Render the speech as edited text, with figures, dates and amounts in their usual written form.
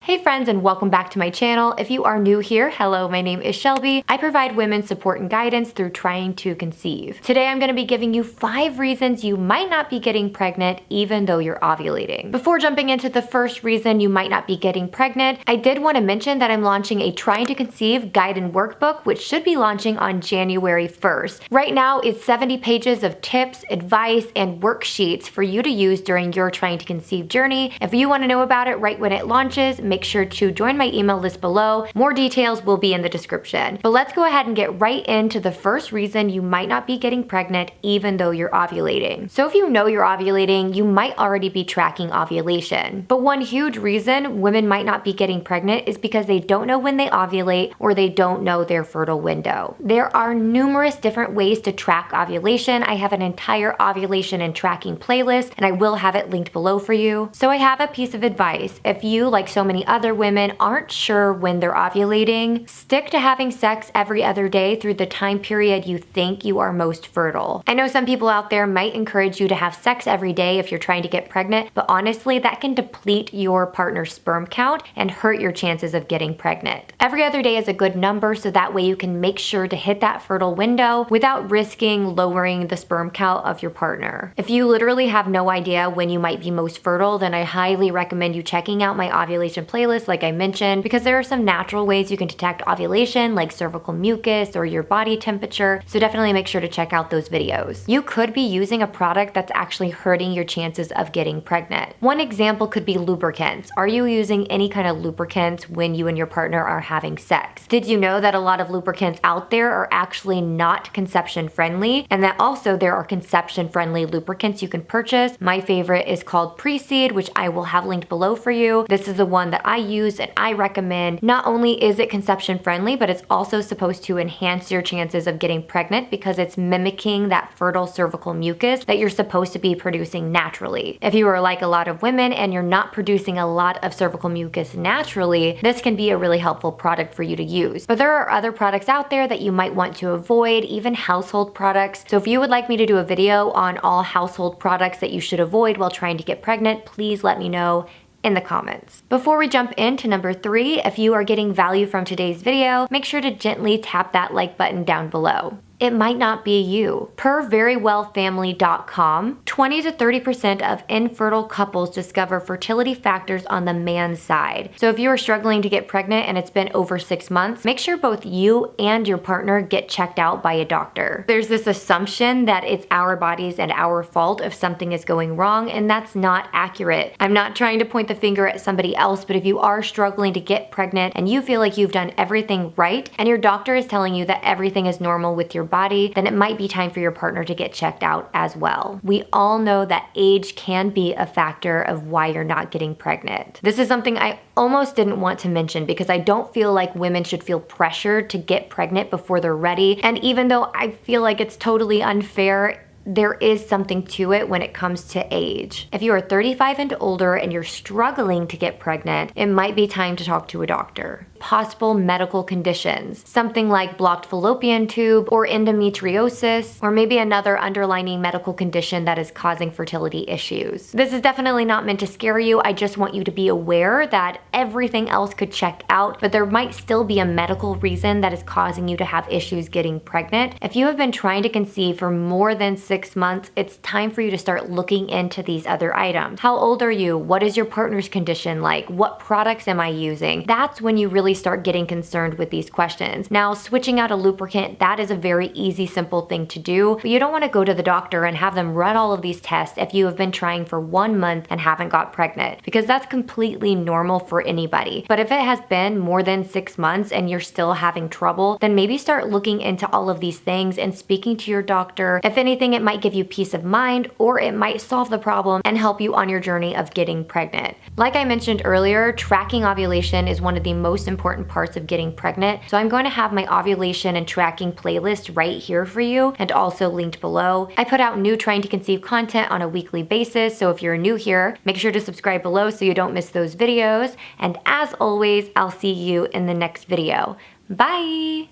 Hey friends, and welcome back to my channel. If you are new here, hello, my name is Shelby. I provide women support and guidance through trying to conceive. Today I'm going to be giving you 5 reasons you might not be getting pregnant even though you're ovulating. Before jumping into the first reason you might not be getting pregnant, I did want to mention that I'm launching a Trying to Conceive guide and workbook, which should be launching on January 1st. Right now it's 70 pages of tips, advice, and worksheets for you to use during your trying to conceive journey. If you want to know about it right when it launches, make sure to join my email list below. More details will be in the description. But let's go ahead and get right into the first reason you might not be getting pregnant even though you're ovulating. So if you know you're ovulating, you might already be tracking ovulation. But one huge reason women might not be getting pregnant is because they don't know when they ovulate or they don't know their fertile window. There are numerous different ways to track ovulation. I have an entire ovulation and tracking playlist, and I will have it linked below for you. So I have a piece of advice. If you, like so many other women, aren't sure when they're ovulating, stick to having sex every other day through the time period you think you are most fertile. I know some people out there might encourage you to have sex every day if you're trying to get pregnant, but honestly, that can deplete your partner's sperm count and hurt your chances of getting pregnant. Every other day is a good number, so that way you can make sure to hit that fertile window without risking lowering the sperm count of your partner. If you literally have no idea when you might be most fertile, then I highly recommend you checking out my ovulation playlist like I mentioned, because there are some natural ways you can detect ovulation like cervical mucus or your body temperature, so definitely make sure to check out those videos. You could be using a product that's actually hurting your chances of getting pregnant. One example could be lubricants. Are you using any kind of lubricants when you and your partner are having sex? Did you know that a lot of lubricants out there are actually not conception friendly, and that also there are conception friendly lubricants you can purchase? My favorite is called Pre-Seed, which I will have linked below for you. This is the one that I use and I recommend. Not only is it conception friendly, but it's also supposed to enhance your chances of getting pregnant because it's mimicking that fertile cervical mucus that you're supposed to be producing naturally. If you are like a lot of women and you're not producing a lot of cervical mucus naturally, this can be a really helpful product for you to use. But there are other products out there that you might want to avoid, even household products. So if you would like me to do a video on all household products that you should avoid while trying to get pregnant, please let me know in the comments. Before we jump into number 3, if you are getting value from today's video, make sure to gently tap that like button down below. It might not be you. Per verywellfamily.com, 20 to 30% of infertile couples discover fertility factors on the man's side. So if you are struggling to get pregnant and it's been over 6 months, make sure both you and your partner get checked out by a doctor. There's this assumption that it's our bodies and our fault if something is going wrong, and that's not accurate. I'm not trying to point the finger at somebody else, but if you are struggling to get pregnant and you feel like you've done everything right and your doctor is telling you that everything is normal with your body, then it might be time for your partner to get checked out as well. We all know that age can be a factor of why you're not getting pregnant. This is something I almost didn't want to mention because I don't feel like women should feel pressured to get pregnant before they're ready. And even though I feel like it's totally unfair, there is something to it when it comes to age. If you are 35 and older and you're struggling to get pregnant, it might be time to talk to a doctor. Possible medical conditions, something like blocked fallopian tube or endometriosis, or maybe another underlying medical condition that is causing fertility issues. This is definitely not meant to scare you. I just want you to be aware that everything else could check out, but there might still be a medical reason that is causing you to have issues getting pregnant. If you have been trying to conceive for more than 6 months, it's time for you to start looking into these other items. How old are you? What is your partner's condition like? What products am I using? That's when you really start getting concerned with these questions. Now, switching out a lubricant, that is a very easy, simple thing to do, but you don't want to go to the doctor and have them run all of these tests if you have been trying for 1 month and haven't got pregnant, because that's completely normal for anybody. But if it has been more than 6 months and you're still having trouble, then maybe start looking into all of these things and speaking to your doctor. If anything, it might give you peace of mind, or it might solve the problem and help you on your journey of getting pregnant. Like I mentioned earlier, tracking ovulation is one of the most important parts of getting pregnant. So I'm going to have my ovulation and tracking playlist right here for you, and also linked below. I put out new Trying to Conceive content on a weekly basis, so if you're new here, make sure to subscribe below so you don't miss those videos. And as always, I'll see you in the next video. Bye!